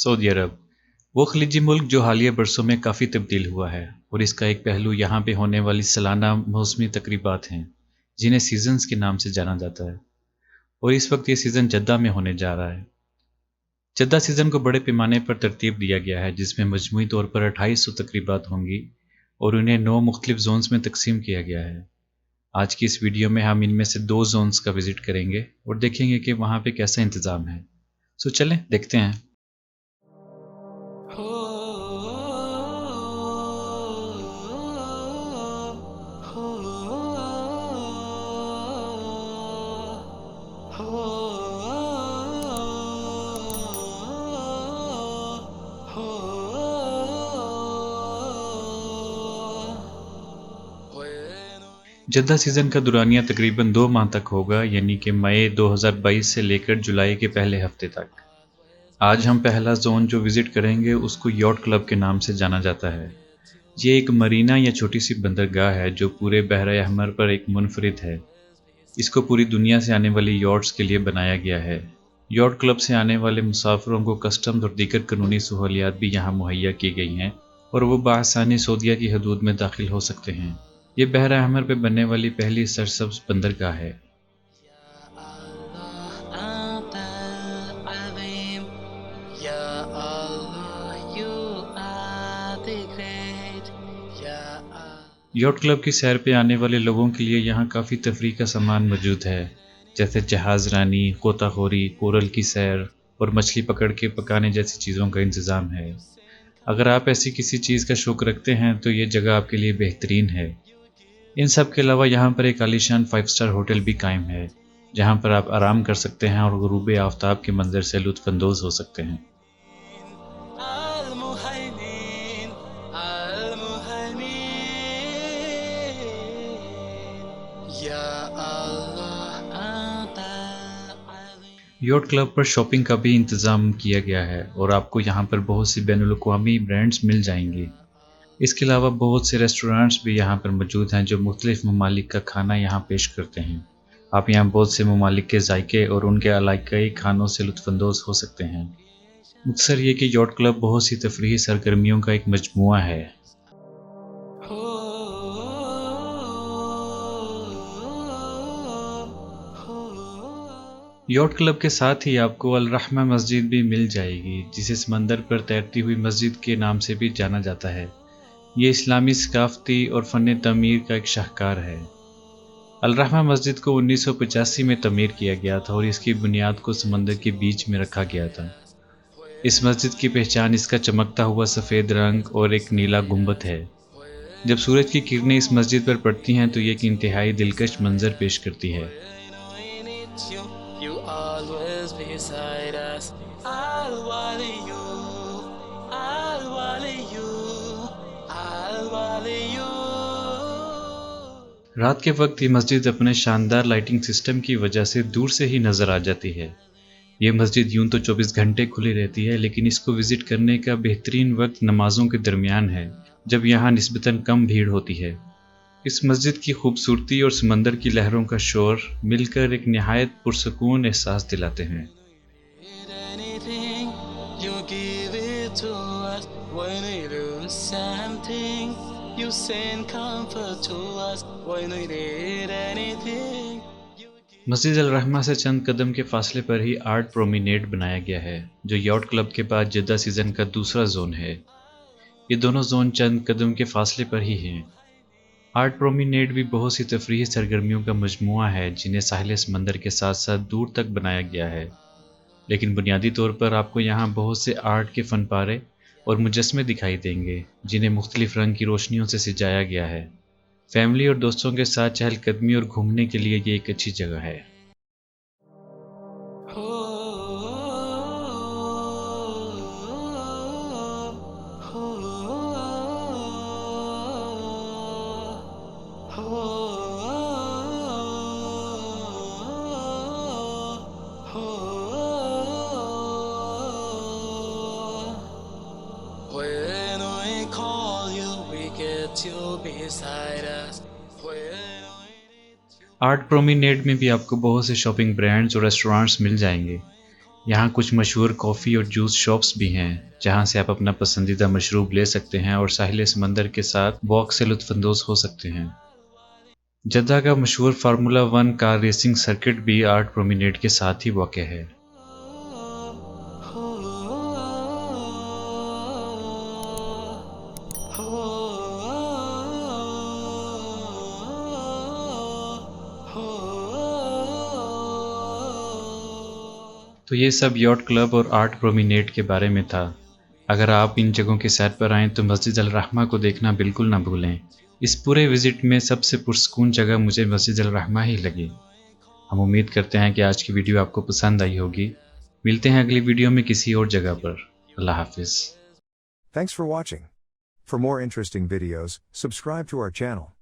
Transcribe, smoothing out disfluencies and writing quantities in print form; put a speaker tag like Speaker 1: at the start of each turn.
Speaker 1: سعودی عرب وہ خلیجی ملک جو حالیہ برسوں میں کافی تبدیل ہوا ہے، اور اس کا ایک پہلو یہاں پہ ہونے والی سالانہ موسمی تقریبات ہیں جنہیں سیزنز کے نام سے جانا جاتا ہے، اور اس وقت یہ سیزن جدہ میں ہونے جا رہا ہے۔ جدہ سیزن کو بڑے پیمانے پر ترتیب دیا گیا ہے جس میں مجموعی طور پر 2800 تقریبات ہوں گی اور انہیں 9 مختلف زونز میں تقسیم کیا گیا ہے۔ آج کی اس ویڈیو میں ہم ان میں سے 2 زونز کا وزٹ کریں گے اور دیکھیں گے کہ وہاں پہ کیسا انتظام ہے۔ چلیں دیکھتے ہیں۔ جدہ سیزن کا دورانیہ تقریباً 2 ماہ تک ہوگا، یعنی کہ مئی 2022 سے لے کر جولائی کے پہلے ہفتے تک۔ آج ہم پہلا زون جو وزٹ کریں گے اس کو یاٹ کلب کے نام سے جانا جاتا ہے۔ یہ ایک مرینا یا چھوٹی سی بندرگاہ ہے جو پورے بحر احمر پر ایک منفرد ہے۔ اس کو پوری دنیا سے آنے والی یاٹس کے لیے بنایا گیا ہے۔ یاٹ کلب سے آنے والے مسافروں کو کسٹمز اور دیگر قانونی سہولیات بھی یہاں مہیا کی گئی ہیں اور وہ بآسانی سعودیہ کی حدود میں داخل ہو سکتے ہیں۔ یہ بحر احمر پہ بننے والی پہلی سرسبز بندرگاہ ہے۔ یاٹ کلب کی سیر پہ آنے والے لوگوں کے لیے یہاں کافی تفریح کا سامان موجود ہے، جیسے جہاز رانی، غوطہ خوری، کورل کی سیر اور مچھلی پکڑ کے پکانے جیسی چیزوں کا انتظام ہے۔ اگر آپ ایسی کسی چیز کا شوق رکھتے ہیں تو یہ جگہ آپ کے لیے بہترین ہے۔ ان سب کے علاوہ یہاں پر ایک عالیشان 5 اسٹار ہوٹل بھی قائم ہے جہاں پر آپ آرام کر سکتے ہیں اور غروب آفتاب کے منظر سے لطف اندوز ہو سکتے ہیں۔ یاٹ کلب پر شاپنگ کا بھی انتظام کیا گیا ہے اور آپ کو یہاں پر بہت سی بین الاقوامی برانڈز مل جائیں گی۔ اس کے علاوہ بہت سے ریسٹورانٹس بھی یہاں پر موجود ہیں جو مختلف ممالک کا کھانا یہاں پیش کرتے ہیں۔ آپ یہاں بہت سے ممالک کے ذائقے اور ان کے علاقائی کھانوں سے لطف اندوز ہو سکتے ہیں۔ مختصر یہ کہ یاٹ کلب بہت سی تفریحی سرگرمیوں کا ایک مجموعہ ہے۔ یاٹ کلب کے ساتھ ہی آپ کو الرحمہ مسجد بھی مل جائے گی جسے سمندر پر تیرتی ہوئی مسجد کے نام سے بھی جانا جاتا ہے۔ یہ اسلامی ثقافتی اور فن تعمیر کا ایک شاہکار ہے۔ الرحمہ مسجد کو 1985 میں تعمیر کیا گیا تھا اور اس کی بنیاد کو سمندر کے بیچ میں رکھا گیا تھا۔ اس مسجد کی پہچان اس کا چمکتا ہوا سفید رنگ اور ایک نیلا گنبد ہے۔ جب سورج کی کرنیں اس مسجد پر پڑتی ہیں تو یہ ایک انتہائی دلکش منظر پیش کرتی ہے۔ رات کے وقت یہ مسجد اپنے شاندار لائٹنگ سسٹم کی وجہ سے دور سے ہی نظر آ جاتی ہے۔ یہ مسجد یوں تو 24 گھنٹے کھلی رہتی ہے، لیکن اس کو وزٹ کرنے کا بہترین وقت نمازوں کے درمیان ہے جب یہاں نسبتاً کم بھیڑ ہوتی ہے۔ اس مسجد کی خوبصورتی اور سمندر کی لہروں کا شور مل کر ایک نہایت پرسکون احساس دلاتے ہیں۔ مسجد الرحمہ سے چند قدم کے فاصلے پر ہی آرٹ پرومینیڈ بنایا گیا ہے جو یاٹ کلب کے بعد جدہ سیزن کا دوسرا زون ہے۔ یہ دونوں زون چند قدم کے فاصلے پر ہی ہیں۔ آرٹ پرومینیڈ بھی بہت سی تفریحی سرگرمیوں کا مجموعہ ہے جنہیں ساحل سمندر کے ساتھ ساتھ دور تک بنایا گیا ہے، لیکن بنیادی طور پر آپ کو یہاں بہت سے آرٹ کے فن پارے اور مجسمے دکھائی دیں گے جنہیں مختلف رنگ کی روشنیوں سے سجایا گیا ہے۔ فیملی اور دوستوں کے ساتھ چہل قدمی اور گھومنے کے لیے یہ ایک اچھی جگہ ہے۔ آرٹ پرومینیڈ میں بھی آپ کو بہت سے شاپنگ برانڈز اور ریسٹورانٹس مل جائیں گے۔ یہاں کچھ مشہور کافی اور جوس شاپس بھی ہیں جہاں سے آپ اپنا پسندیدہ مشروب لے سکتے ہیں اور ساحل سمندر کے ساتھ واک سے لطف اندوز ہو سکتے ہیں۔ جدہ کا مشہور formula one car racing circuit بھی آرٹ پرومینیڈ کے ساتھ ہی واقع ہے۔ تو یہ سب یاٹ کلب اور آرٹ پرومینیڈ کے بارے میں تھا۔ اگر آپ ان جگہوں کی سیر پر آئیں تو مسجد الرحمہ کو دیکھنا بالکل نہ بھولیں۔ اس پورے وزٹ میں سب سے پرسکون جگہ مجھے مسجد الرحمہ ہی لگی۔ ہم امید کرتے ہیں کہ آج کی ویڈیو آپ کو پسند آئی ہوگی۔ ملتے ہیں اگلی ویڈیو میں کسی اور جگہ پر۔ اللہ حافظ۔
Speaker 2: Thanks for watching. For more interesting videos, subscribe to our channel.